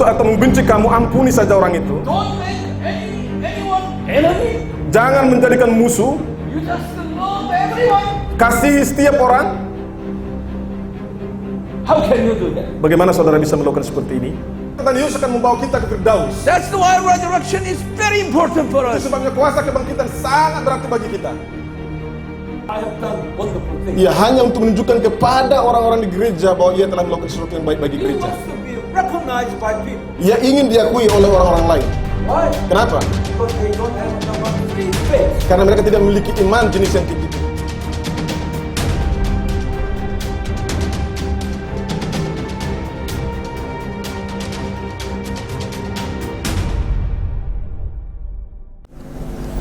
atau membenci kamu, ampuni saja orang itu. Don't make anyone enemy. Jangan menjadikan musuh. You just love everyone. Kasih setiap orang. How can you do that? Bagaimana saudara bisa melakukan seperti ini? Tuhan Yesus akan membawa kita ke Firdaus. That's why resurrection is very important for Itu us. sebabnya kuasa kebangkitan sangat berarti bagi kita. I have done wonderful things. Ia hanya untuk menunjukkan kepada orang-orang di gereja bahwa ia telah melakukan sesuatu yang baik bagi He gereja. wants to be recognized by people. Ia ingin diakui oleh orang-orang lain. Why? Kenapa? Because they don't have number 3 faith. Karena mereka tidak memiliki iman jenis yang tinggi.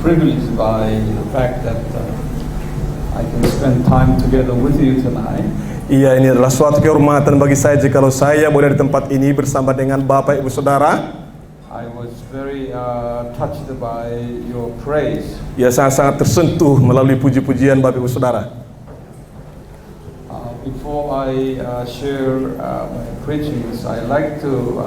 Privileged by the fact that I can spend time together with you tonight. Iya, ini adalah suatu kehormatan bagi saya jikalau saya boleh di tempat ini bersama dengan Bapak Ibu Saudara. I was very touched by your praise. Ya, sangat-sangat tersentuh melalui puji-pujian Bapak Ibu Saudara. Before I share my preachings, I like to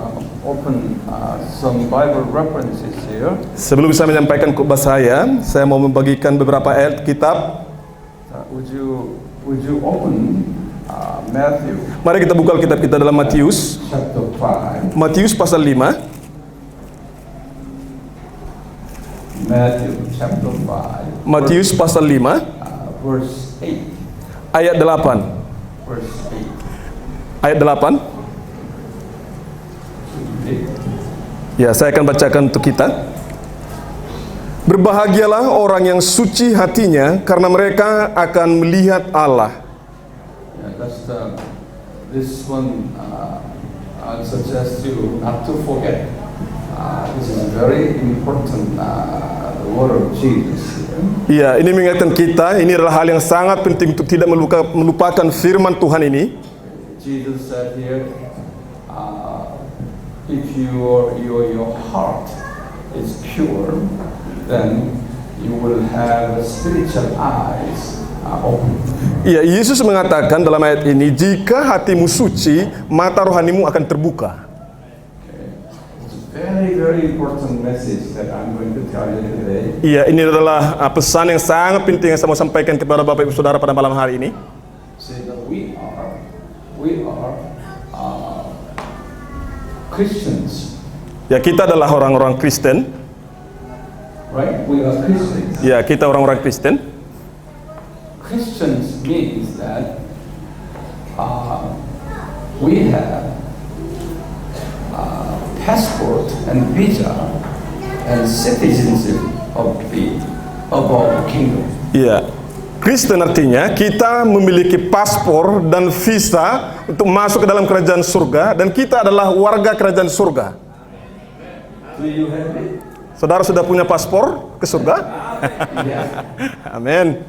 open some Bible references here. Sebelum saya menyampaikan khotbah saya mau membagikan beberapa ayat kitab. Would you open Matthew? Mari kita buka Alkitab kita dalam Matius. Chapter 5. Matius pasal 5. Matthew chapter 5. Matius pasal 5 Verse 8. ayat 8. Verse 8. Ayat 8. Ya, saya akan bacakan untuk kita. Berbahagialah orang yang suci hatinya, karena mereka akan melihat Allah. Yeah, that's this one. I suggest you not to forget. This is very important. The word of Jesus. Iya, ini mengingatkan kita, ini adalah hal yang sangat penting untuk tidak melupakan firman Tuhan ini. Jesus said here, if your heart is pure, then you will have spiritual eyes open. Iya, Yesus mengatakan dalam ayat ini, jika hatimu suci, mata rohanimu akan terbuka. Very, very important message that I'm going to tell you today. Iya, ini adalah pesan yang sangat penting yang saya mau sampaikan kepada Bapak Ibu Saudara pada malam hari ini. Say that we are Christians. Ya, kita adalah orang-orang Kristen. Right? We are Christians. Ya, kita orang-orang Kristen. Christians means that we have passport and visa and citizenship of our kingdom. Iya. Kristen artinya kita memiliki paspor dan visa untuk masuk ke dalam kerajaan surga, dan kita adalah warga kerajaan surga. Do you have it? Saudara sudah punya paspor ke surga? Yes. Amin.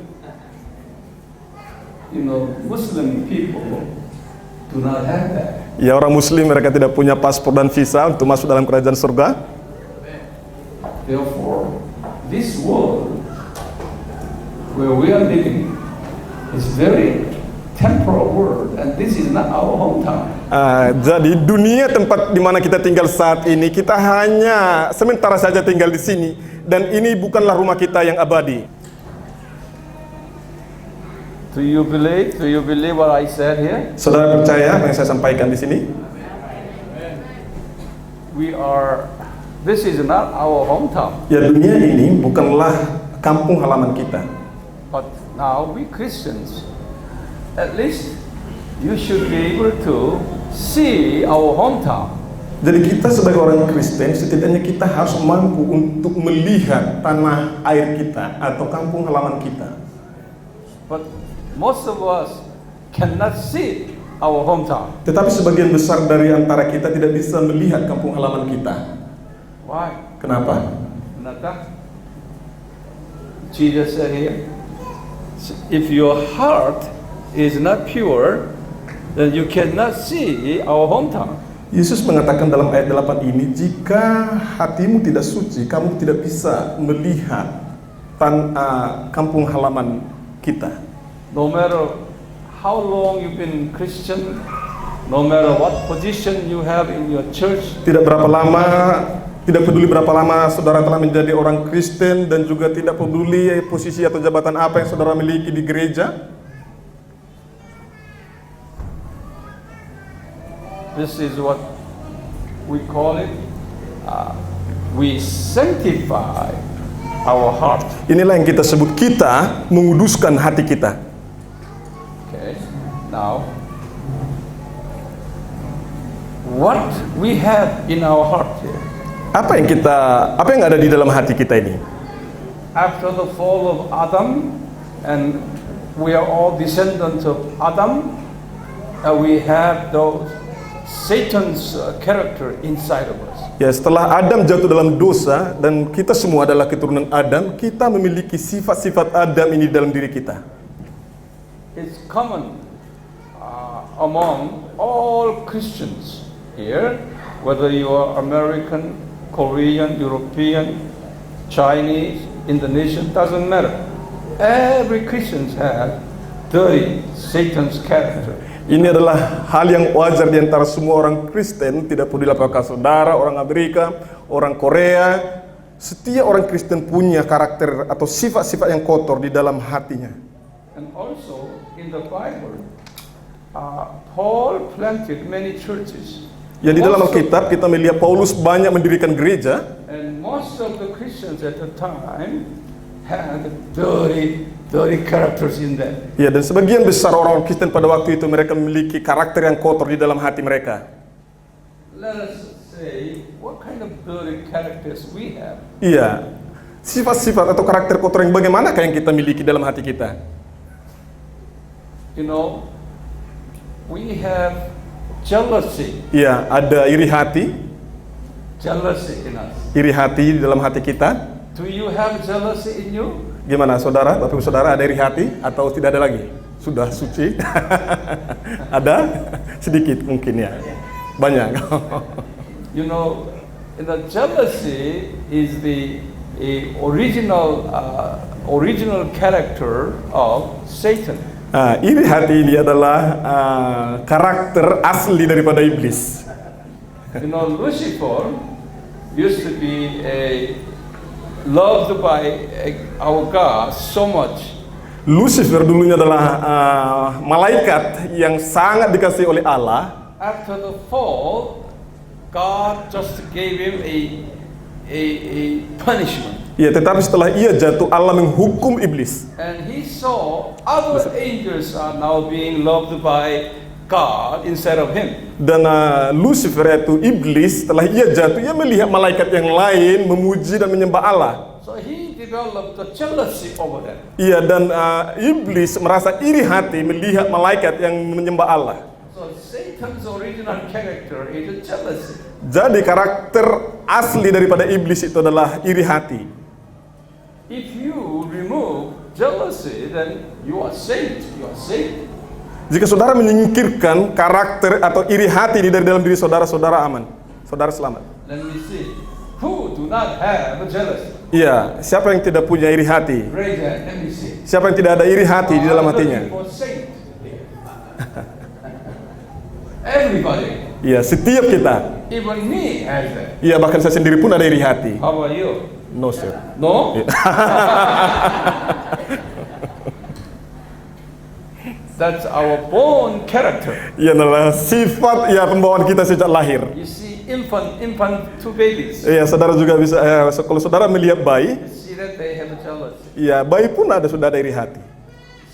You know, Muslim people do not have that. Ya, orang Muslim mereka tidak punya paspor dan visa untuk masuk dalam kerajaan surga. Therefore, this world where we are living is very temporal world, and this is not our hometown. Jadi dunia tempat di mana kita tinggal saat ini, kita hanya sementara saja tinggal di sini, dan ini bukanlah rumah kita yang abadi. Do you believe what I said here? Saudara percaya apa yang saya sampaikan di sini? This is not our hometown. Ya, dunia ini bukanlah kampung halaman kita. But now we Christians, at least you should be able to see our hometown. Jadi kita sebagai orang Kristen, setidaknya kita harus mampu untuk melihat tanah air kita atau kampung halaman kita. But most of us cannot see our hometown. Tetapi sebagian besar dari antara kita tidak bisa melihat kampung halaman kita. Why? Kenapa? Kenapa? Jesus said here, if your heart is not pure, then you cannot see our hometown. Yesus mengatakan dalam ayat 8 ini, jika hatimu tidak suci, kamu tidak bisa melihat kampung halaman kita. No matter how long you've been Christian, no matter what position you have in your church, Tidak peduli berapa lama saudara telah menjadi orang Kristen, dan juga tidak peduli posisi atau jabatan apa yang saudara miliki di gereja. this is what we call it. We sanctify our heart. Inilah yang kita sebut kita menguduskan hati kita. Okay. Now, what we have in our heart here, Apa yang ada di dalam hati kita ini? after the fall of Adam, and we are all descendants of Adam, we have those Satan's character inside of us. Ya, setelah Adam jatuh dalam dosa dan kita semua adalah keturunan Adam, kita memiliki sifat-sifat Adam ini dalam diri kita. It's common among all Christians here, whether you are American, Korean, European, Chinese, Indonesian, doesn't matter. Every Christian has dirty Satan's character. Ini adalah hal yang wajar di antara semua orang Kristen, tidak peduli apakah saudara, orang Amerika, orang Korea. Setiap orang Kristen punya karakter atau sifat-sifat yang kotor di dalam hatinya. And also in the Bible, Paul planted many churches. Ya, di dalam Alkitab kita melihat Paulus banyak mendirikan gereja. And most of the Christians at the time had dirty characters in them. Ya, dan sebagian besar orang Kristen pada waktu itu mereka memiliki karakter yang kotor di dalam hati mereka. Let us say what kind of dirty characters we have. Iya, sifat-sifat atau karakter kotor yang bagaimanakah yang kita miliki dalam hati kita? You know, we have jealousy. Iya, ada iri hati. Jealousy in us. Iri hati di dalam hati kita. Do you have jealousy in you? Gimana saudara, Bapak Ibu saudara, ada iri hati atau tidak ada lagi? Sudah suci? Ada? Sedikit mungkin ya. Banyak. You know, the jealousy is the original character of Satan. Nah, iri hati ini adalah karakter asli daripada iblis. You know, Lucifer used to be loved by our God so much. Lucifer dulunya adalah malaikat yang sangat dikasihi oleh Allah. After the fall, God just gave him a punishment. Ya, tetapi setelah ia jatuh, Allah menghukum iblis. And he saw other angels are now being loved by God instead of him. Dan Lucifer, yaitu iblis, setelah ia jatuh, ia melihat malaikat yang lain memuji dan menyembah Allah. So he developed a jealousy over them. Iya, dan iblis merasa iri hati melihat malaikat yang menyembah Allah. So Satan's original character is jealousy. Jadi karakter asli daripada iblis itu adalah iri hati. If you remove jealousy, then you are saved. You are saved. Jika saudara menyingkirkan karakter atau iri hati dari dalam diri saudara, saudara aman. Saudara selamat. Let me see. Who do not have jealousy? Iya, siapa yang tidak punya iri hati? Raise hand. Let me see. Siapa yang tidak ada iri hati di dalam hatinya? Everybody. Iya, setiap kita. Even me has that. Iya, bahkan saya sendiri pun ada iri hati. How about you? No, sir. No? That's our born character. Iya, adalah sifat pembawaan kita sejak lahir. You see, infant to babies. Iya, saudara juga bisa, kalau saudara melihat bayi, You see that they have jealousy. iya, bayi pun sudah ada iri hati.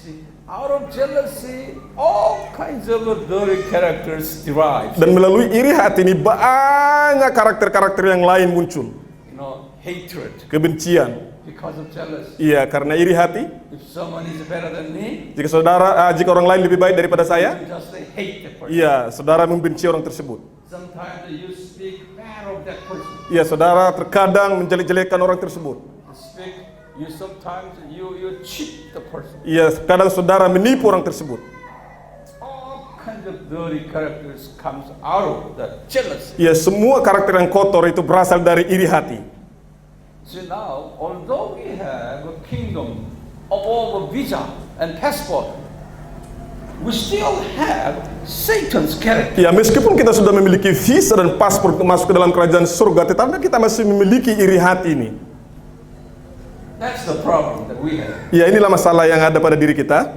See, out of jealousy, all kinds of dirty characters derive. Dan melalui iri hati ini banyak karakter-karakter yang lain muncul. You know, hatred Kebencian. because of jealousy. Iya, karena iri hati. If someone is better than me, Jika orang lain lebih baik daripada saya, you just say hate that person. iya, saudara membenci orang tersebut. Sometimes you speak bad of that person. Iya, saudara terkadang menjelek-jelekkan orang tersebut. Sometimes you cheat the person. Iya, kadang saudara menipu orang tersebut. All kinds of dirty characters comes out of that jealousy. Iya, semua karakter yang kotor itu berasal dari iri hati. So now, although we have a kingdom of all the visa and passport, we still have Satan's character. Ya, meskipun kita sudah memiliki visa dan paspor masuk ke dalam kerajaan surga, tetapi kita masih memiliki iri hati ini. That's the problem that we have. Ya, inilah masalah yang ada pada diri kita.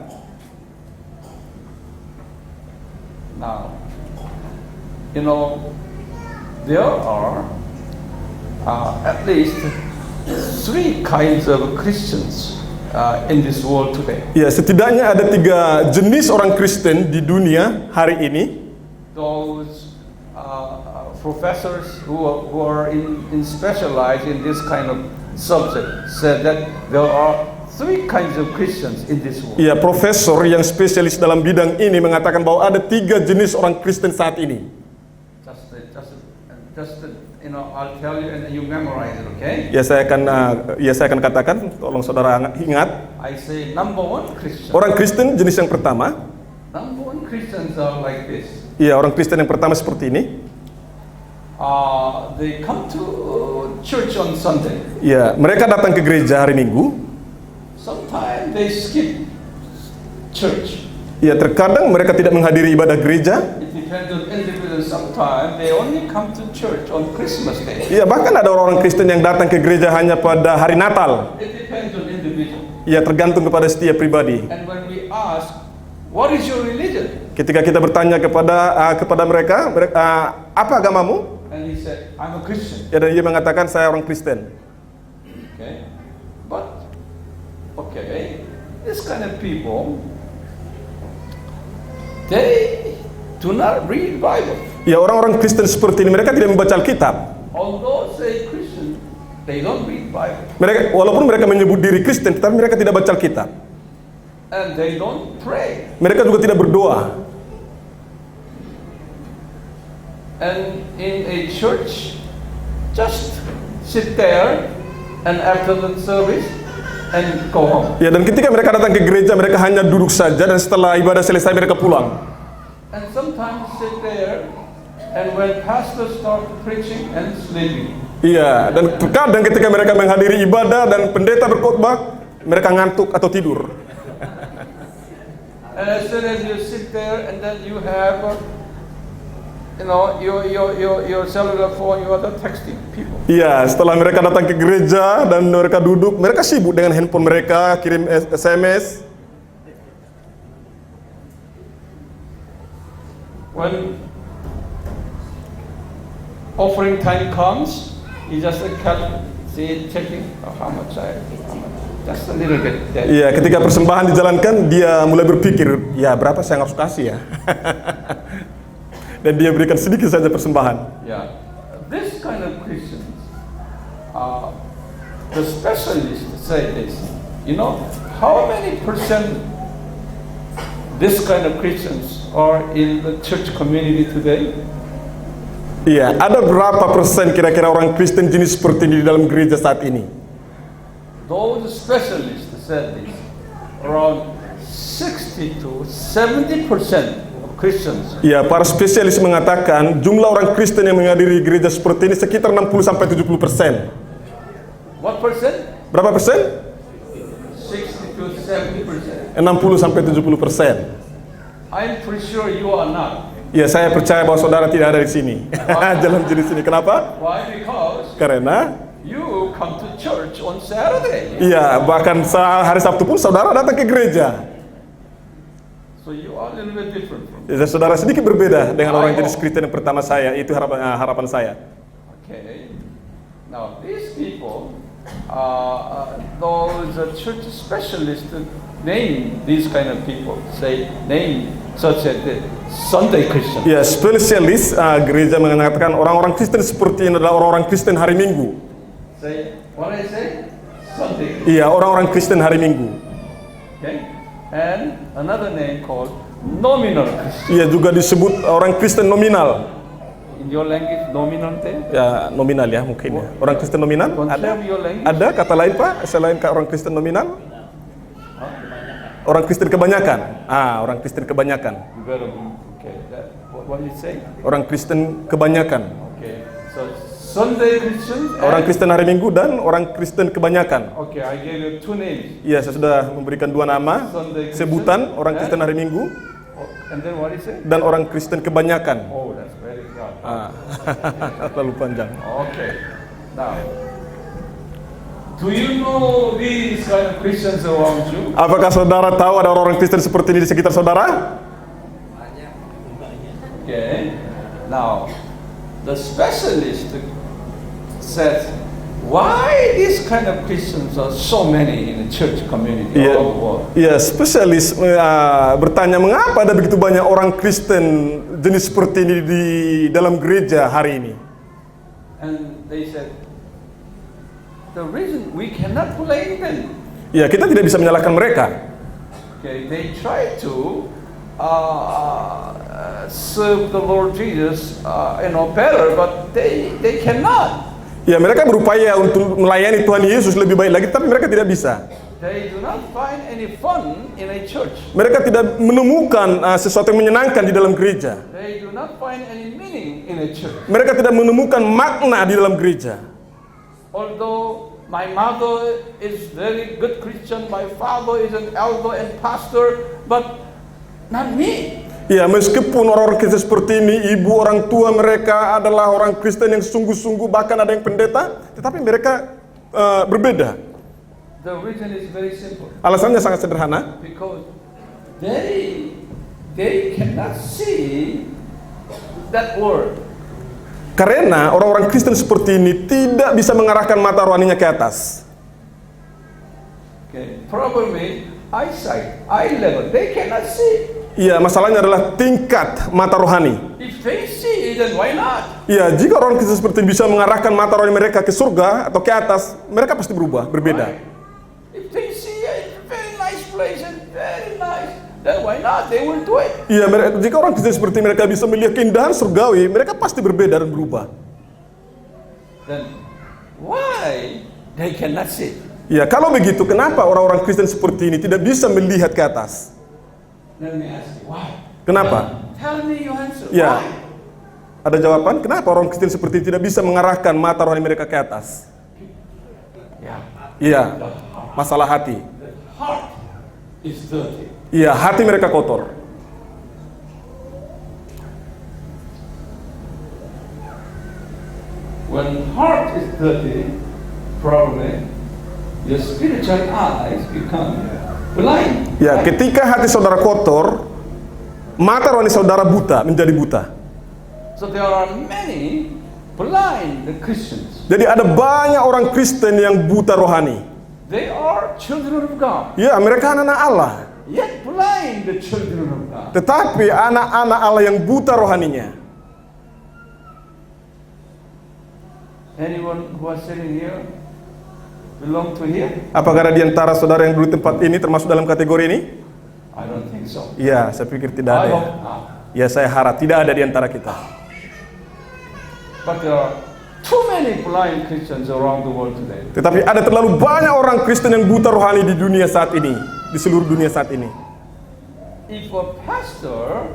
Now, you know, there are at least 3 kinds of Christians in this world today. Ya, setidaknya ada 3 jenis orang Kristen di dunia hari ini. Those professors who are in specialized in this kind of subject said that there are 3 kinds of Christians in this world. Ya, profesor yang spesialis dalam bidang ini mengatakan bahwa ada 3 jenis orang Kristen saat ini. Just you know, I'll tell you and you memorize it, okay? Ya, saya akan katakan, tolong saudara ingat. I say number 1 Christian. Orang Kristen jenis yang pertama. Number 1 Christians are like this. Ya, orang Kristen yang pertama seperti ini. They come to church on Sunday. Ya, mereka datang ke gereja hari Minggu. Sometimes they skip church. Ya, terkadang mereka tidak menghadiri ibadah gereja. It depends on individual. Sometimes they only come to church on Christmas Day. Ya, bahkan ada orang-orang Kristen yang datang ke gereja hanya pada hari Natal. It depends on individual. Ya, tergantung kepada setiap pribadi. And when we ask, what is your religion? Ketika kita bertanya kepada mereka, apa agamamu? And he said, I'm a Christian. Ya, dan dia mengatakan saya orang Kristen. Okay, but okay, this kind of people, they do not read Bible. Ya, orang-orang Kristen seperti ini mereka tidak membaca Alkitab. Although say Christian, they don't read Bible. Mereka, walaupun mereka menyebut diri Kristen, tetapi mereka tidak baca Alkitab. And they don't pray. Mereka juga tidak berdoa. And in a church, just sit there and after the service and go home. Ya, dan ketika mereka datang ke gereja, mereka hanya duduk saja dan setelah ibadah selesai mereka pulang. And sometimes sit there and when pastor start preaching and sleeping. Iya, dan terkadang ketika mereka menghadiri ibadah dan pendeta berkhotbah, mereka ngantuk atau tidur. And as soon as you sit there and then you have you know, your cellular phone, you are texting people. Iya, setelah mereka datang ke gereja dan mereka duduk, mereka sibuk dengan handphone mereka, kirim SMS. When offering time comes, you just checking how much, just a little bit. Iya, ketika persembahan dijalankan, dia mulai berpikir, ya berapa saya harus kasih ya? Dan dia berikan sedikit saja persembahan. Yeah, this kind of Christians, the specialists say this. You know, how many percent this kind of Christians are in the church community today? Iya, ada berapa persen kira-kira orang Kristen jenis seperti ini di dalam gereja saat ini? Those specialists said this. Around 60 to 70% Christians. Ya, para spesialis mengatakan jumlah orang Kristen yang menghadiri gereja seperti ini sekitar 60-70%. What percent? Berapa persen? 60 to 70%. 60-70%. I'm pretty sure you are not. Ya, saya percaya bahwa saudara tidak ada di sini. Dalam jenis ini. Kenapa? Why? Because Karena you come to church on Saturday. iya, bahkan hari Sabtu pun saudara datang ke gereja. So you are a little bit different from. Ya, saudara sedikit berbeda dengan orang jenis Kristen yang pertama saya. Itu harapan saya. Okay. Now these people, those church specialists name these kind of people. Say name such as the Sunday Christian. Ya, spesialis gereja mengatakan orang-orang Kristen seperti ini adalah orang-orang Kristen hari Minggu. Say what I say? Sunday. Iya, orang-orang Kristen hari Minggu. Okay. And another name called nominal Christian. Iya, juga disebut orang Kristen nominal. In your language, nominal there? Ya, nominal ya mungkin ya. Orang Kristen nominal? Don't Ada? tell me your language. Ada kata lain Pak selain orang Kristen nominal? Orang Kristen kebanyakan. Orang Kristen kebanyakan. You better okay. What you say? Orang Kristen kebanyakan. Okay. So Sunday Christian. Orang Kristen hari Minggu dan orang Kristen kebanyakan. Okay, I gave you 2 names. Iya, saya sudah memberikan 2 nama Sunday Christian sebutan orang and Kristen hari Minggu And then what is it? Dan orang Kristen kebanyakan. Oh, that's very rough. Terlalu panjang. Okay. Now, do you know these kind of Christians around you? Apakah saudara tahu ada orang Kristen seperti ini di sekitar saudara? Okay. Now, the specialist said, why these kind of Christians are so many in the church community all over the world? Ya, spesialis bertanya mengapa ada begitu banyak orang Kristen jenis seperti ini di dalam gereja hari ini. And they said, the reason we cannot blame them. Ya, kita tidak bisa menyalahkan mereka. Okay, they try to serve the Lord Jesus, better, but they cannot. Ya, mereka berupaya untuk melayani Tuhan Yesus lebih baik lagi, tapi mereka tidak bisa. They do not find any fun in a church. Mereka tidak menemukan sesuatu yang menyenangkan di dalam gereja. They do not find any meaning in a church. Mereka tidak menemukan makna di dalam gereja. Although my mother is very good Christian, my father is an elder and pastor, but not me. Ya, meskipun orang-orang Kristen seperti ini, ibu orang tua mereka adalah orang Kristen yang sungguh-sungguh, bahkan ada yang pendeta, tetapi mereka berbeda. The reason is very simple. Alasannya sangat sederhana. Because they cannot see that word. Karena orang-orang Kristen seperti ini tidak bisa mengarahkan mata rohaninya ke atas. Okay. Problem is eyesight, eye level. They cannot see. Iya, masalahnya adalah tingkat mata rohani. If they see, then why not? Iya, jika orang Kristen seperti ini bisa mengarahkan mata rohani mereka ke surga atau ke atas, mereka pasti berubah, berbeda. Right? If they see a very nice place and very nice, then why not? They will do it. Iya, jika orang Kristen seperti mereka bisa melihat keindahan surgawi, mereka pasti berbeda dan berubah. Then why they cannot see? Ya, kalau begitu, kenapa orang-orang Kristen seperti ini tidak bisa melihat ke atas? Let me ask you, why? Kenapa? Tell me your answer. Ya, Why? ada jawaban. Kenapa orang Kristen seperti ini tidak bisa mengarahkan mata rohani mereka ke atas? Yeah. Iya, masalah hati. The heart is dirty. Iya, hati mereka kotor. When heart is dirty, probably your spiritual eyes become blind. Ya, ketika hati saudara kotor, mata rohani saudara buta, menjadi buta. So there are many blind Christians. Jadi ada banyak orang Kristen yang buta rohani. They are children of God. Ya, mereka anak-anak Allah. Yet blind the children of God. Tetapi anak-anak Allah yang buta rohaninya. Anyone who is sitting here belong to here? Apakah ada di antara saudara yang duduk di tempat ini termasuk dalam kategori ini? I don't think so. Ya, saya pikir tidak I ada. hope not. Ya, saya harap tidak ada di antara kita. But there are too many blind Christians around the world today. Tetapi ada terlalu banyak orang Kristen yang buta rohani di dunia saat ini, di seluruh dunia saat ini. If a pastor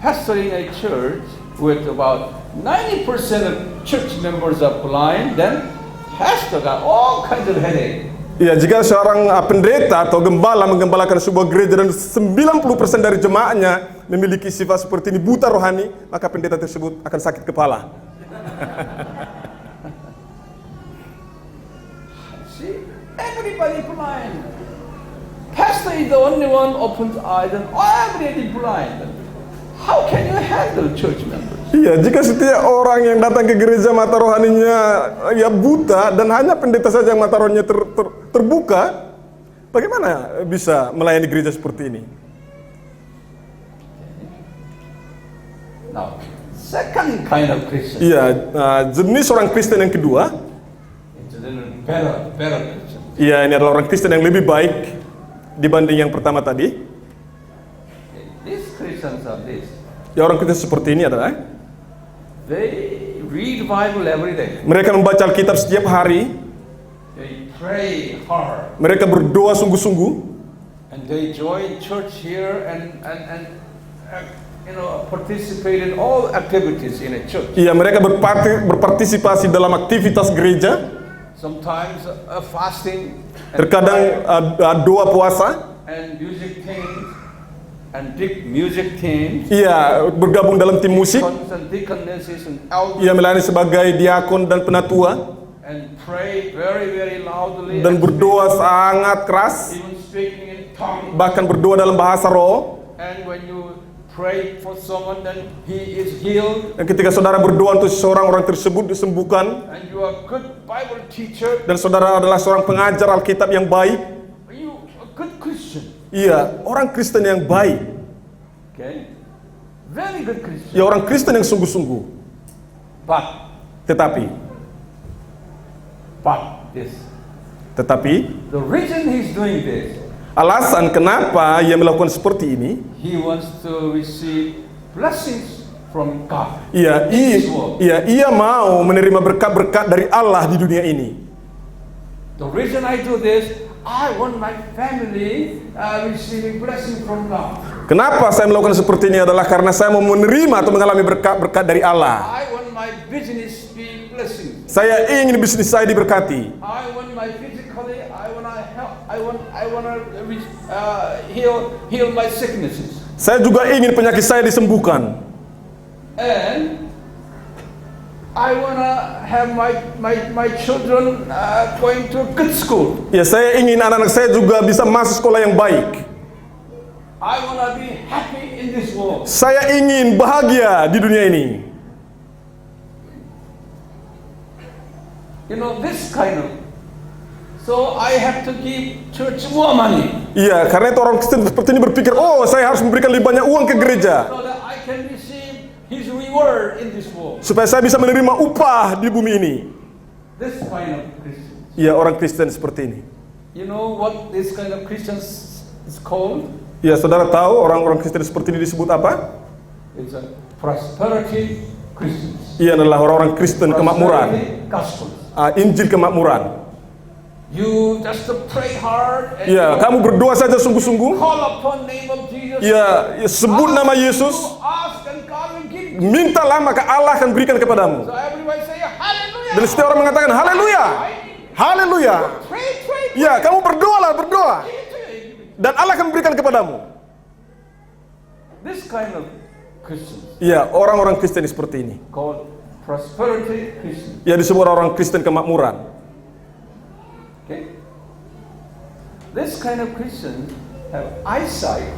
pastoring a church with about 90% of church members are blind, then pastor got all kinds of headache. Ya, jika seorang pendeta atau gembala menggembalakan sebuah gereja dan 90% dari jemaahnya memiliki sifat seperti ini, buta rohani, maka pendeta tersebut akan sakit kepala. See, everybody blind. Pastor is the only one opened eyes and everybody blind. How can you handle church members? Iya, jika setiap orang yang datang ke gereja mata rohaninya ya buta dan hanya pendeta saja yang mata rohaninya terbuka, bagaimana bisa melayani gereja seperti ini? Now, second kind of Christian. Iya, jenis orang Kristen yang kedua, It's a little better Christian. iya, ini adalah orang Kristen yang lebih baik dibanding yang pertama tadi. These Christians are this. Ya, orang Kristen seperti ini adalah They read Bible every day. mereka membaca Alkitab setiap hari, They pray hard. mereka berdoa sungguh-sungguh, And they join church here and participate in all activities in a church. iya, mereka berpartisipasi dalam aktivitas gereja, Sometimes fasting and terkadang doa puasa, and music things. and music teams, Ia bergabung dalam tim musik. deacons and deaconesses and elders, Ia melayani sebagai diakon dan penatua and pray very, very loudly, dan and berdoa sangat keras, even speaking in tongues. bahkan berdoa dalam bahasa roh. And when you pray for someone, then he is healed. Dan ketika saudara berdoa untuk seseorang, orang tersebut disembuhkan. And you are a good Bible teacher. Dan saudara adalah seorang pengajar Alkitab yang baik. You a good Christian. Iya, orang Kristen yang baik. Okay, very good Christian. Ya, orang Kristen yang sungguh-sungguh. But Tetapi this, the reason he's doing this, alasan kenapa ia melakukan seperti ini, he wants to receive blessings from God. ia mau menerima berkat-berkat dari Allah di dunia ini. The reason I do this, I want my family receiving blessing from God. Kenapa saya melakukan seperti ini adalah karena saya mau menerima atau mengalami berkat-berkat dari Allah. I want my business be blessing. Saya ingin bisnis saya diberkati. I want my physically, I want to help, I want to heal my sicknesses. Saya juga ingin penyakit saya disembuhkan. And I want to have my children going to a good school. Ya, saya ingin anak-anak saya juga bisa masuk sekolah yang baik. I want to be happy in this world. Saya ingin bahagia di dunia ini. You know, this kind of. So I have to give church more money. Iya, karena itu orang Kristen seperti ini berpikir, oh saya harus memberikan lebih banyak uang ke gereja. So that I can receive his reward in this world. Supaya saya bisa menerima upah di bumi ini. This kind of Christians. Iya, orang Kristen seperti ini. You know what this kind of Christians is called? Ya, saudara tahu orang-orang Kristen seperti ini disebut apa? It's a prosperity Christians. Ia adalah orang-orang Kristen kemakmuran. Prosperity gospel. Injil kemakmuran. You just pray hard and Ya, kamu berdoa saja sungguh-sungguh. call upon name of Jesus. Ya, sebut nama Yesus. Ask and God will give you. Mintalah maka Allah akan berikan kepadamu. So everybody say hallelujah. Dan setiap orang mengatakan haleluya. Haleluya. Pray, pray. Ya, kamu berdoalah, berdoa. Dan Allah akan memberikan kepadamu. This kind of Christians Ya, orang-orang Kristen seperti ini. called prosperity Christians. Ya, disebut orang Kristen kemakmuran. Okay? This kind of Christians have eyesight.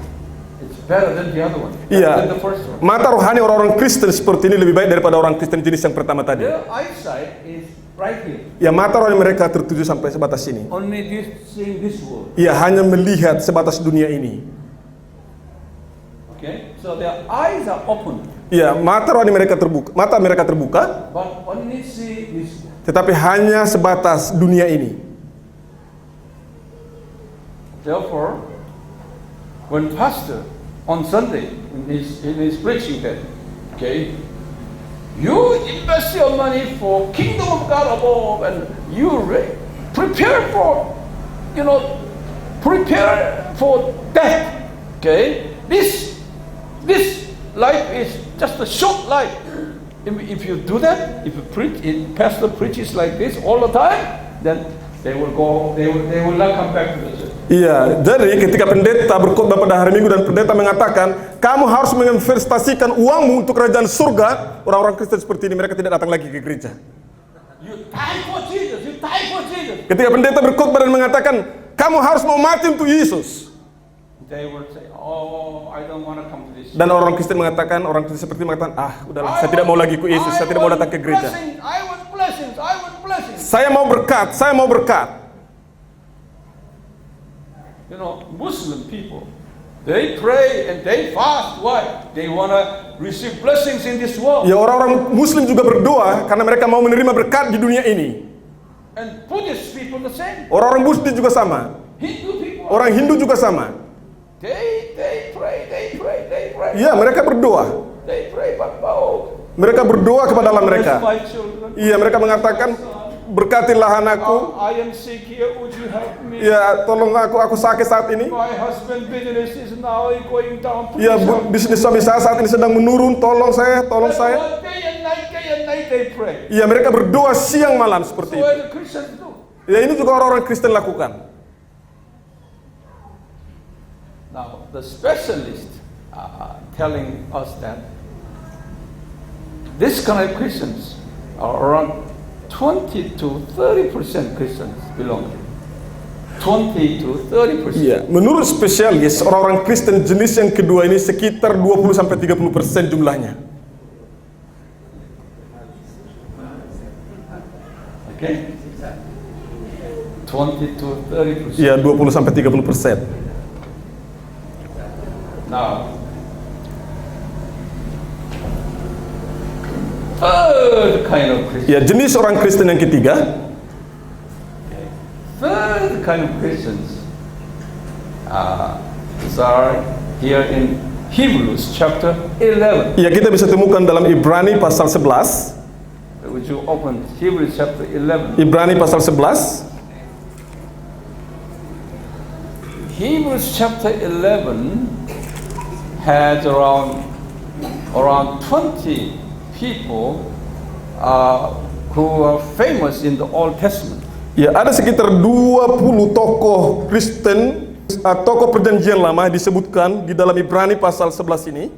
It's better than the other one. Iya. Than the first one. Mata rohani orang-orang Kristen seperti ini lebih baik daripada orang Kristen jenis yang pertama tadi. Their eyesight is right here. Ya, mata rohani mereka tertuju sampai sebatas sini. Only this seeing this world. Ya, hanya melihat sebatas dunia ini. Okay? So their eyes are open, Ya, mata rohani mereka terbuka, mata mereka terbuka, but only see this world. tetapi hanya sebatas dunia ini. Therefore, when pastor on Sunday in his preaching that, okay, you invest your money for kingdom of God above, and you prepare for, prepare for death. Okay, this life is just a short life. If you do that, if pastor preaches like this all the time, then they will not come back to the church. Iya, jadi ketika pendeta berkhotbah pada hari Minggu dan pendeta mengatakan, kamu harus menginvestasikan uangmu untuk kerajaan surga, orang-orang Kristen seperti ini mereka tidak datang lagi ke gereja. You die for Jesus. You die for Jesus. Ketika pendeta berkhotbah dan mengatakan, kamu harus mau mati untuk Yesus. They will say, "Oh, I don't want to come to this." Dan orang Kristen mengatakan, orang Kristen seperti ini mengatakan, udahlah, saya tidak mau lagi ke Yesus, saya tidak mau datang ke gereja. I want blessings. I want blessings. Saya mau berkat, saya mau berkat. You know, Muslim people, they pray and they fast. Why? They want to receive blessings in this world. Ya, orang-orang Muslim juga berdoa karena mereka mau menerima berkat di dunia ini. And Buddhist people the same. Orang-orang Buddhis juga sama. Hindu people. Orang Hindu juga sama. They pray. Iya, mereka berdoa. They pray, but oh, Mereka berdoa kepada Allah mereka. bless my children. Iya, mereka mengatakan, berkatilah anakku. I am sick here. Would you help me? Ya, tolong aku sakit saat ini. My husband business is now going down. Ya, bisnis suami saya saat ini sedang menurun. Tolong saya. Day and night they pray. Iya, mereka berdoa siang malam seperti So itu. as a Christian do. Ya, ini juga orang-orang Kristen lakukan. Now the specialist telling us that this kind of Christians are around 20 to 30% Christians belong. 20 to 30%. Iya, menurut spesialis, orang-orang Kristen jenis yang kedua ini sekitar 20-30% jumlahnya. Okay? 20 to 30%. Iya, 20-30%. Now, third kind of Christian. Ya, jenis orang Kristen yang ketiga. Third kind of Christians are here in Hebrews chapter 11. Ya, kita bisa temukan dalam Ibrani pasal 11. Would you open Hebrews chapter 11? Ibrani pasal 11. Hebrews chapter 11 has around 20 people who are famous in the Old Testament. Ya, ada sekitar 20 tokoh Kristen, tokoh perjanjian lama disebutkan di dalam Ibrani pasal 11 ini.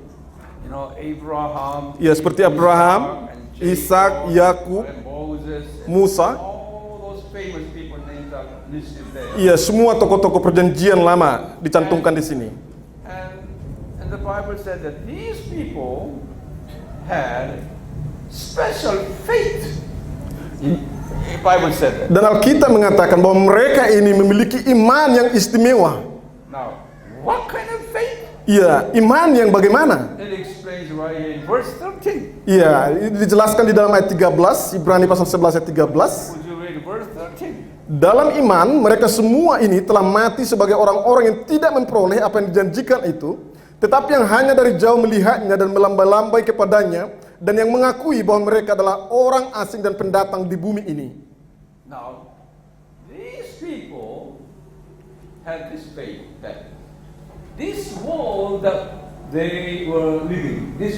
You know, Abraham, Ya, seperti Abraham, Ishak, Yakub, and Moses, and Musa. all those famous people names are listed there. Ya, semua tokoh-tokoh perjanjian lama dicantumkan di sini. And the Bible said that these people had special faith. The Bible said that. Dan Alkitab mengatakan bahwa mereka ini memiliki iman yang istimewa. Now, what kind of faith? Ya, iman yang bagaimana? It explains right here in verse 13. Ya, dijelaskan di dalam ayat 13, Ibrani pasal 11 ayat 13. Would you read verse 13? Dalam iman, mereka semua ini telah mati sebagai orang-orang yang tidak memperoleh apa yang dijanjikan itu, tetapi yang hanya dari jauh melihatnya dan melambai-lambai kepadanya, dan yang mengakui bahwa mereka adalah orang asing dan pendatang di bumi ini. Now, these people had this faith that this world that they were living, they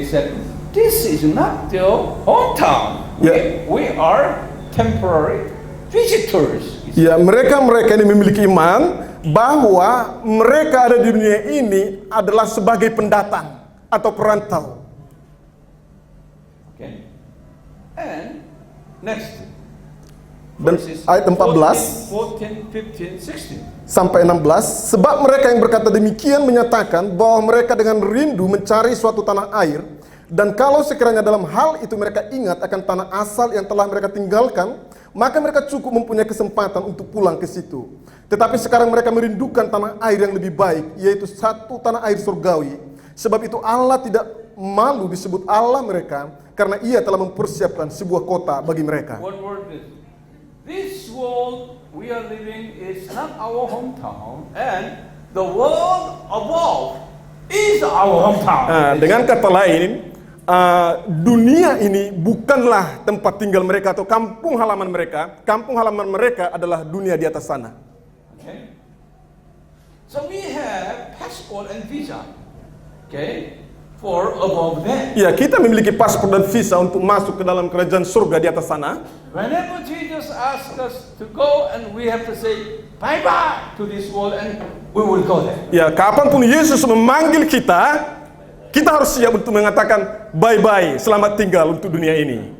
said, this is not their hometown. Yeah. We are temporary visitors. Ya, mereka ini memiliki iman bahwa mereka ada di dunia ini adalah sebagai pendatang atau perantau. Okay. And next. Dan Verses ayat 14 14, 15, 16. sampai 16, sebab mereka yang berkata demikian menyatakan bahwa mereka dengan rindu mencari suatu tanah air, dan kalau sekiranya dalam hal itu mereka ingat akan tanah asal yang telah mereka tinggalkan, maka mereka cukup mempunyai kesempatan untuk pulang ke situ. Tetapi sekarang mereka merindukan tanah air yang lebih baik, yaitu satu tanah air surgawi. Sebab itu Allah tidak malu disebut Allah mereka, karena Ia telah mempersiapkan sebuah kota bagi mereka. One word is, this world we are living is not our hometown, and the world above is our hometown. Dengan kata lain, dunia ini bukanlah tempat tinggal mereka atau kampung halaman mereka. Kampung halaman mereka adalah dunia di atas sana. Okay? So we have passport and visa, okay, for above that. Ya, kita memiliki paspor dan visa untuk masuk ke dalam kerajaan surga di atas sana. Whenever Jesus asks us to go, and we have to say bye-bye to this world, and we will go there. Ya, kapanpun Yesus memanggil kita, kita harus siap untuk mengatakan bye-bye, selamat tinggal untuk dunia ini.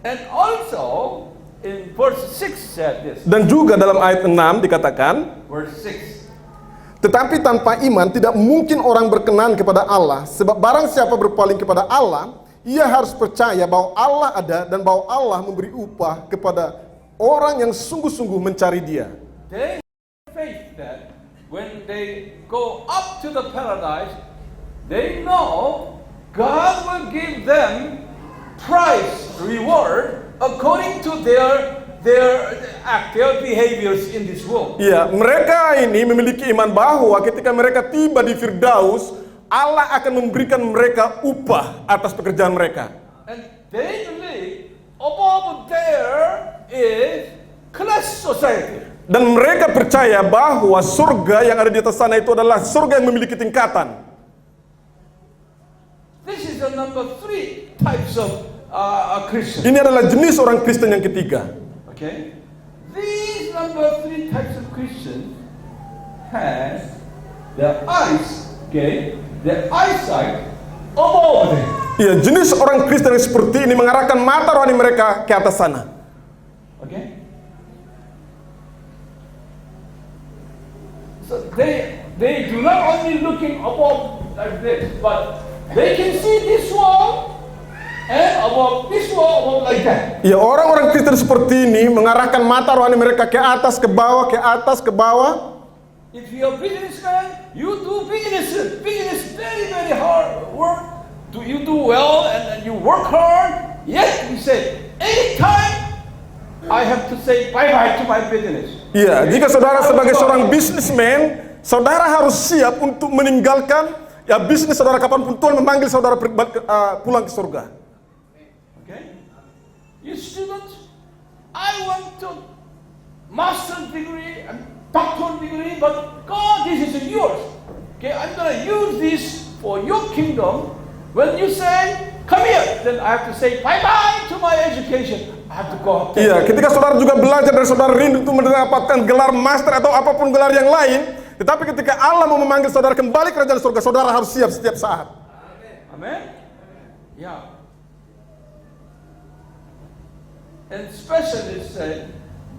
And also, in verse 6 said this. Dan juga dalam ayat 6 dikatakan, Verse 6. tetapi tanpa iman tidak mungkin orang berkenan kepada Allah, sebab barang siapa berpaling kepada Allah, ia harus percaya bahwa Allah ada dan bahwa Allah memberi upah kepada orang yang sungguh-sungguh mencari Dia. They have faith that when they go up to the paradise, they know God will give them prize, reward, according to their behaviors in this world. Ya, mereka ini memiliki iman bahwa ketika mereka tiba di Firdaus, Allah akan memberikan mereka upah atas pekerjaan mereka. And they believe above there is class society. Dan mereka percaya bahwa surga yang ada di atas sana itu adalah surga yang memiliki tingkatan. This is the number 3 types of Christian. Ini adalah jenis orang Kristen yang ketiga. Okay? These number 3 types of Christians has their eyes, okay, their eyesight above them. Ya, jenis orang Kristen yang seperti ini mengarahkan mata rohani mereka ke atas sana. Okay? So they do not only looking above like this, but they can see this wall and above this wall, above like that. Ya, orang-orang Kristen seperti ini mengarahkan mata rohani mereka ke atas, ke bawah, ke atas, ke bawah. If you are businessman, you do business. Business very, very hard work. You do well and you work hard. Yet you say, anytime I have to say bye-bye to my business. Iya, jika saudara sebagai seorang businessman, saudara harus siap untuk meninggalkan ya bisnis saudara kapanpun Tuhan memanggil saudara pulang ke surga. Okay? You students, I want to master degree and doctor degree, but God, this is yours. Okay, I'm gonna use this for your kingdom. When you say, come here, then I have to say bye-bye to my education. I have to go. Iya, ketika saudara juga belajar dan saudara rindu untuk mendapatkan gelar master atau apapun gelar yang lain, tetapi ketika Allah mau memanggil saudara kembali ke kerajaan surga, saudara harus siap setiap saat. Amen. Yeah. And specialists say,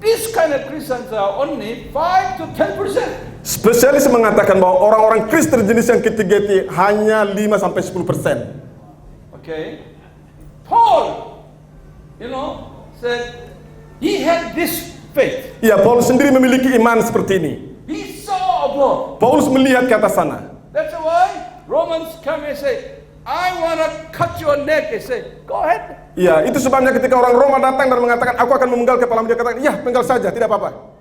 these kind of Christians are only 5 to 10%. Spesialis mengatakan bahwa orang-orang Kristen jenis yang ketiga itu hanya 5-10%. Okay. Paul, said he had this faith. Iya, Paulus sendiri memiliki iman seperti ini. He saw above. Paulus melihat ke atas sana. That's why Romans come and say, I want to cut your neck. They say, go ahead. Iya, itu sebabnya ketika orang Roma datang dan mengatakan, aku akan memenggal kepalamu, dia katakan, ya, penggal saja, tidak apa-apa.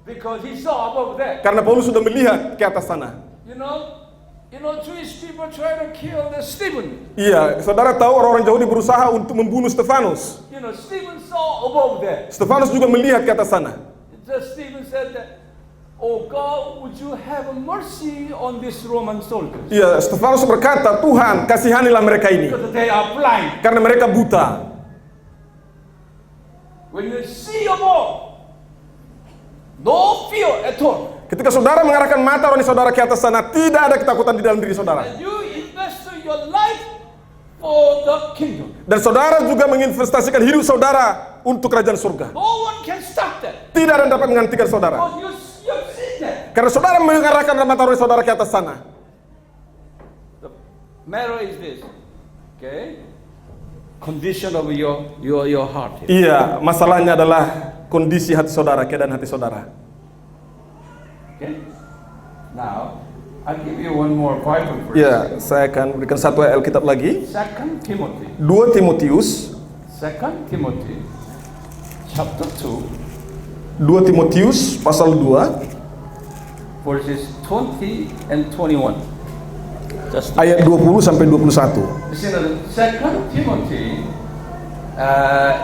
Because he saw above that. Karena Paulus sudah melihat ke atas sana. You know, Jewish people try to kill the Stephen. Iya, saudara tahu orang-orang Yahudi berusaha untuk membunuh Stefanus. Stephen saw above that. Stefanus juga melihat ke atas sana. Stephen said that, oh God, would you have mercy on these Roman soldiers? Iya, Stefanus berkata, Tuhan, kasihanilah mereka ini. Because they are blind. Karena mereka buta. When you see above, no fear at all. Ketika saudara mengarahkan mata rohani saudara ke atas sana, tidak ada ketakutan di dalam diri saudara. And you invest your life for the kingdom. Dan saudara juga menginvestasikan hidup saudara untuk kerajaan surga. No one can stop that. Tidak ada yang dapat menghentikan saudara. Because you've seen that. Karena saudara mengarahkan mata rohani saudara ke atas sana. The matter is this, okay? Condition of your heart. Iya, masalahnya adalah kondisi hati saudara, keadaan hati saudara. Okay? Now, I'll give you one more Bible verse. Ya, saya akan berikan satu ayat Alkitab lagi. 2 Timothy. 2 Timotius. 2 Timothy, chapter 2, 2 Timotius pasal 2 verses 20 and 21. Just ayat 20 sampai 21. you see, the 2 Timothy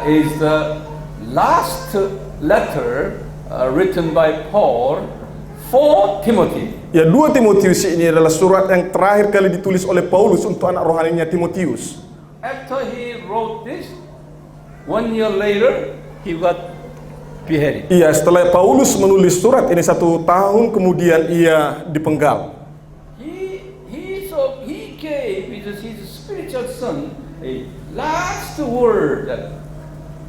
is the last letter written by Paul for Timothy. Ya, 2 Timotius ini adalah surat yang terakhir kali ditulis oleh Paulus untuk anak rohaninya Timotius. After he wrote this, 1 year later, he got beheaded. Iya, setelah Paulus menulis surat ini 1 tahun kemudian ia dipenggal. He gave, because he's a spiritual son, a last word that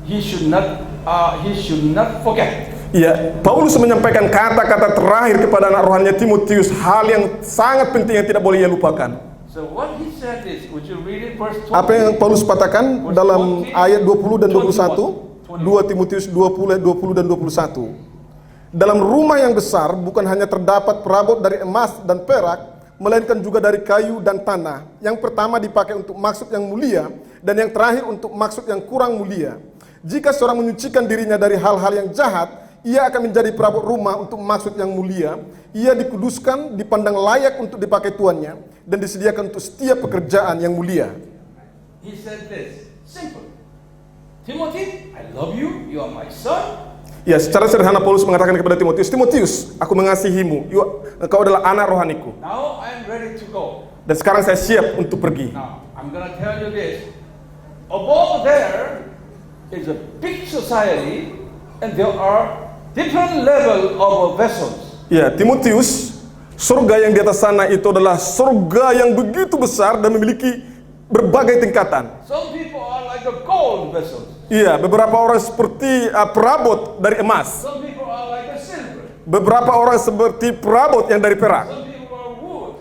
he should not forget. Iya, Paulus menyampaikan kata-kata terakhir kepada anak rohaninya Timotius, hal yang sangat penting yang tidak boleh ia lupakan. So what he said is, would you read it verse 20? Apa yang Paulus katakan dalam ayat 20 dan 21? 2 Timotius 20 dan 21. Dalam rumah yang besar bukan hanya terdapat perabot dari emas dan perak, melainkan juga dari kayu dan tanah. Yang pertama dipakai untuk maksud yang mulia, dan yang terakhir untuk maksud yang kurang mulia. Jika seorang menyucikan dirinya dari hal-hal yang jahat, ia akan menjadi perabot rumah untuk maksud yang mulia. Ia dikuduskan, dipandang layak untuk dipakai tuannya, dan disediakan untuk setiap pekerjaan yang mulia. He said this, simple. Timothy, I love you, you are my son. Ya, secara sederhana Paulus mengatakan kepada Timotius, Timotius, aku mengasihimu, engkau adalah anak rohaniku. Now I am ready to go. Dan sekarang saya siap untuk pergi. Now, I'm going to tell you this. Above there is a big society, and there are different level of vessels. Ya, Timotius, Surga yang di atas sana itu adalah surga yang begitu besar dan memiliki berbagai tingkatan. Some people are like a gold vessels. Iya, beberapa orang seperti perabot dari emas. Some people are like a silver. Beberapa orang seperti perabot yang dari perak. Some people are wood.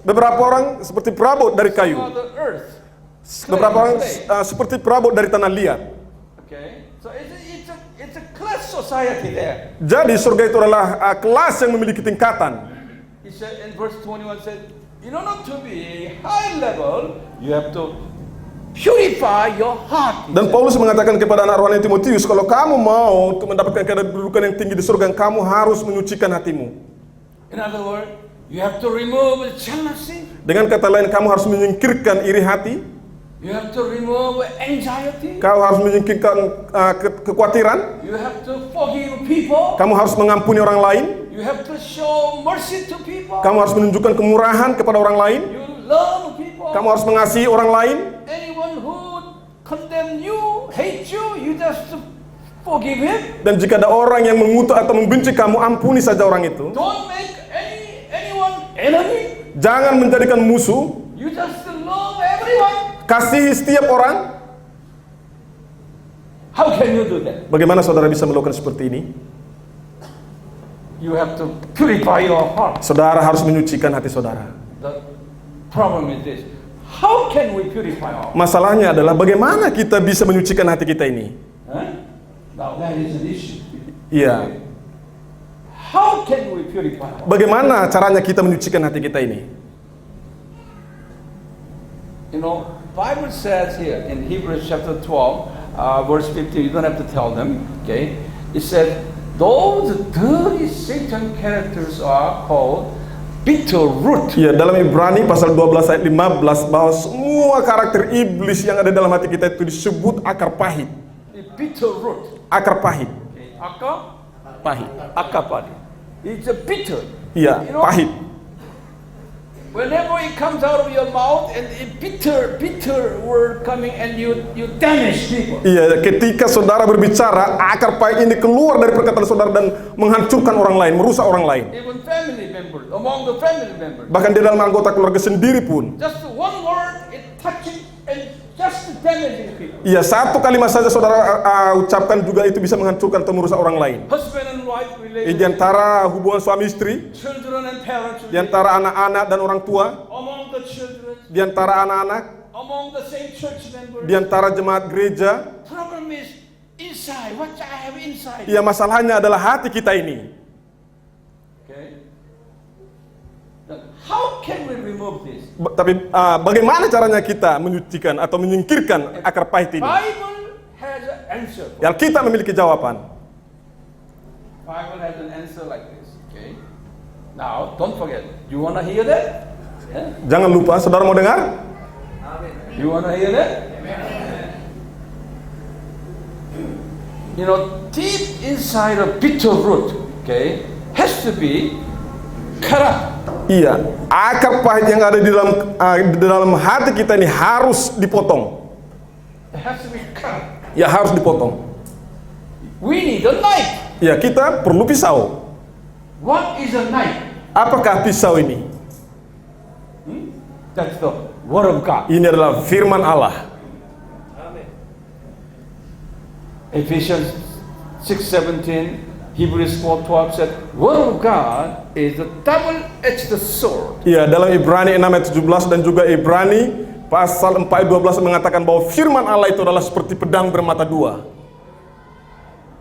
Beberapa orang seperti perabot dari Some kayu. are the earth. Beberapa orang seperti perabot dari tanah liat. Okay. So it's a class society there. Jadi surga itu adalah kelas yang memiliki tingkatan. He said in verse 21 said, in order to be high level, you have to purify your heart. he Dan said. Paulus mengatakan kepada anak rohani Timotius, kalau kamu mau untuk mendapatkan kedudukan yang tinggi di surga, kamu harus menyucikan hatimu. In other words, you have to remove jealousy. Dengan kata lain, kamu harus menyingkirkan iri hati, You have to remove anxiety. kamu harus menyingkirkan kekhawatiran, You have to forgive people. kamu harus mengampuni orang lain, You have to show mercy to people. kamu harus menunjukkan kemurahan kepada orang lain, You love people. kamu harus mengasihi orang lain. Anyone who condemn you, hate you, you just forgive him. Dan jika ada orang yang mengutuk atau membenci kamu, ampuni saja orang itu. Don't make anyone enemy. Jangan menjadikan musuh, You just love everyone. kasihi setiap orang. How can you do that? Bagaimana saudara bisa melakukan seperti ini? You have to purify your heart. Saudara harus menyucikan hati saudara. The problem is this. How can we purify our heart? Masalahnya adalah bagaimana kita bisa menyucikan hati kita ini? Huh? Now that is an issue. Iya. How can we purify our heart? Bagaimana caranya kita menyucikan hati kita ini? You know, Bible says here in Hebrews chapter 12, verse 15, you don't have to tell them, okay? It said, those dirty Satan characters are called bitter root. Iya, dalam Ibrani pasal 12 ayat 15 bahwa semua karakter iblis yang ada dalam hati kita itu disebut akar pahit. Bitter root. Akar pahit. Okay. Akar? Pahit. Akar pahit. It's a bitter. Iya, You know, pahit. whenever it comes out of your mouth and a bitter word coming and you damage people. Iya, ketika saudara berbicara, akar pahit ini keluar dari perkataan saudara dan menghancurkan orang lain, merusak orang lain. Even family members, among the family members. Bahkan di dalam anggota keluarga sendiri pun. Just one word, it touching and just damaging people. Iya, satu kalimat saja saudara ucapkan juga itu bisa menghancurkan atau merusak orang lain. Husband and wife Di relationship, antara hubungan suami istri, children and parents di antara anak-anak dan orang tua, among the children, di antara anak-anak, among the same church members. di antara jemaat gereja. Problem is inside, what I have inside. Iya, masalahnya adalah hati kita ini. Okay. Then how can we remove this? Tapi bagaimana caranya kita menyucikan atau menyingkirkan akar pahit ini? Bible has an answer. Yang kita memiliki jawaban. Bible has an answer like this. Okay. Now, don't forget. You wanna hear that? Yeah. Jangan lupa, saudara mau dengar? You wanna hear that? You know, deep inside a bitter root, okay, has to be cut up. Iya, akar pahit yang ada di dalam hati kita ini harus dipotong. It has to be cut up. Ya, harus dipotong. We need a knife. Ya, kita perlu pisau. What is a knife? Apakah pisau ini? That's the Word of God. Ini adalah firman Allah. Ephesians 6:17, Hebrews 4:12 said, Word of God is a double-edged sword. Iya, dalam Ibrani 6 ayat 17 dan juga Ibrani pasal 4 ayat 12 mengatakan bahwa firman Allah itu adalah seperti pedang bermata dua.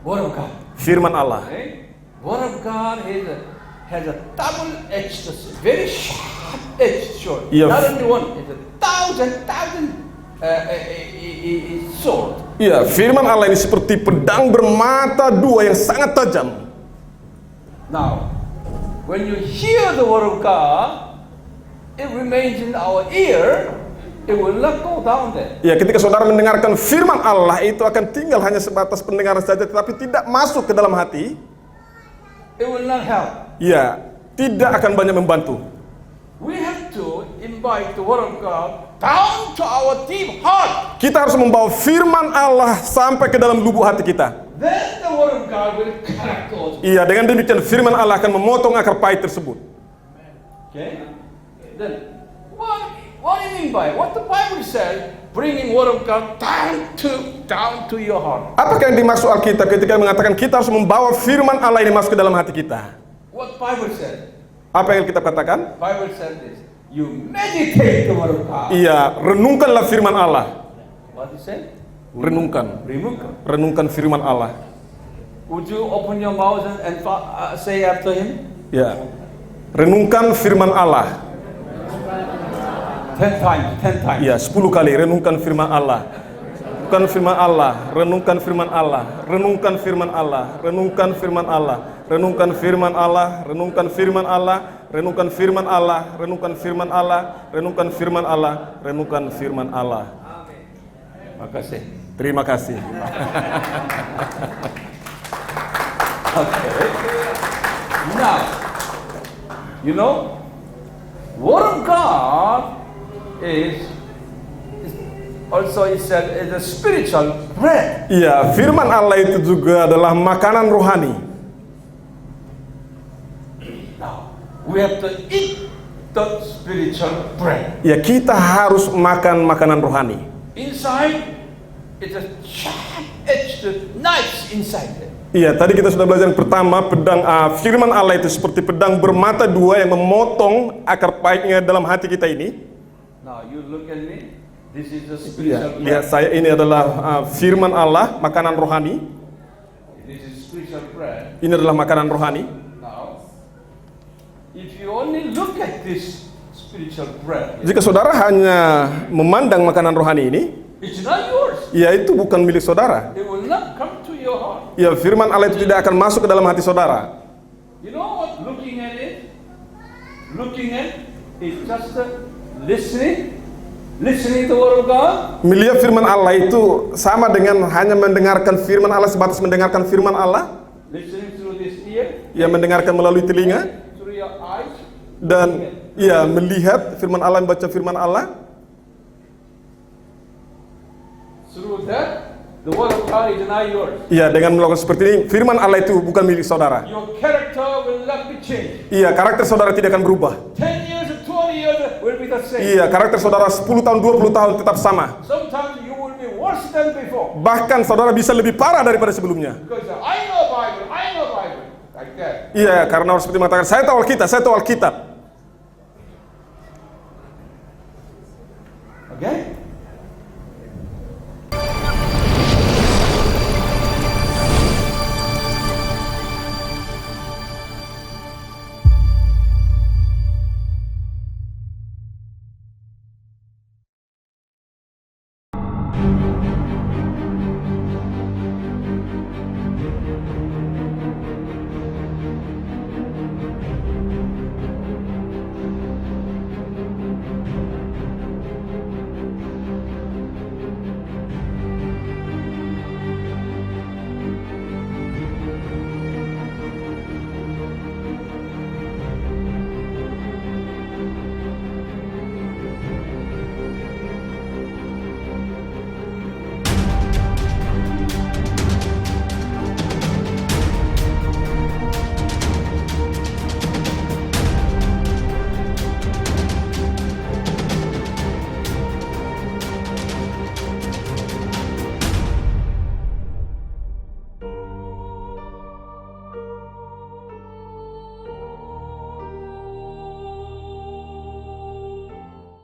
Word of God. Firman Allah. Okay? Word of God has a double-edged sword, very sharp-edged sword. Yeah. Not only one, it's a thousand sword. Iya, firman Allah ini seperti pedang bermata dua yang sangat tajam. Now, when you hear the Word of God, it remains in our ear. It will not go down there. Ya, ketika saudara mendengarkan firman Allah itu akan tinggal hanya sebatas pendengaran saja, tetapi tidak masuk ke dalam hati. It will not help. Ya, tidak akan banyak membantu. We have to invite the Word of God down to our deep heart. Kita harus membawa firman Allah sampai ke dalam lubuk hati kita. Then the Word of God will correct those. Iya, dengan demikian firman Allah akan memotong akar pahit tersebut. Okay? Then, what do you mean by what the Bible says? Bringing word of God down to your heart. Apakah yang dimaksud Alkitab ketika mengatakan kita harus membawa firman Allah ini masuk ke dalam hati kita? What Bible says? Apa yang Alkitab katakan? Bible says this. You meditate the word of God. Iya, renungkanlah firman Allah. What is it? Renungkan. Renungkan firman Allah. Would you open your mouth and say after him? Ya. Renungkan firman Allah. 10 times. Ya, 10 kali renungkan firman Allah. Renungkan firman Allah, renungkan firman Allah, renungkan firman Allah, renungkan firman Allah, renungkan firman Allah, renungkan firman Allah, renungkan firman Allah, renungkan firman Allah, renungkan firman Allah, renungkan firman Allah. Makasih. Terima kasih. Okay. Now, you know, Word of God is also it said is a spiritual bread. Iya, firman Allah itu juga adalah makanan rohani. Now, we have to eat the spiritual bread. Ya, kita harus makan makanan rohani. Inside, it's a sharp-edged knife inside it. Iya, tadi kita sudah belajar yang pertama, pedang firman Allah itu seperti pedang bermata dua yang memotong akar pahitnya dalam hati kita ini. Now you look at me. This is the Iya, spiritual lihat bread. saya, ini adalah firman Allah, makanan rohani. This is spiritual bread. Ini adalah makanan rohani. Now, if you only look at this spiritual bread, Jika saudara hanya memandang makanan rohani ini, it's not yours. ya itu bukan milik saudara. It will not come to your heart. Ya, firman Allah itu tidak akan masuk ke dalam hati saudara. You know what looking at it? Looking at is just listening to the word of God. Melihat firman Allah itu sama dengan hanya mendengarkan firman Allah, sebatas mendengarkan firman Allah. Listening through this ear, Ya, mendengarkan melalui telinga. through your eyes. Dan ya, melihat firman Allah, membaca firman Allah. Through that, the word of God is not yours. Iya, dengan melakukan seperti ini, firman Allah itu bukan milik saudara. Your character will not be changed. Iya, karakter saudara tidak akan berubah. 10 years, 20 years will be the same. Iya, karakter saudara 10 tahun, 20 tahun tetap sama. Sometimes you will be worse than before. Bahkan saudara bisa lebih parah daripada sebelumnya. Because I know Bible, like that. Iya, karena orang seperti mengatakan, saya tahu Alkitab, saya tahu Alkitab.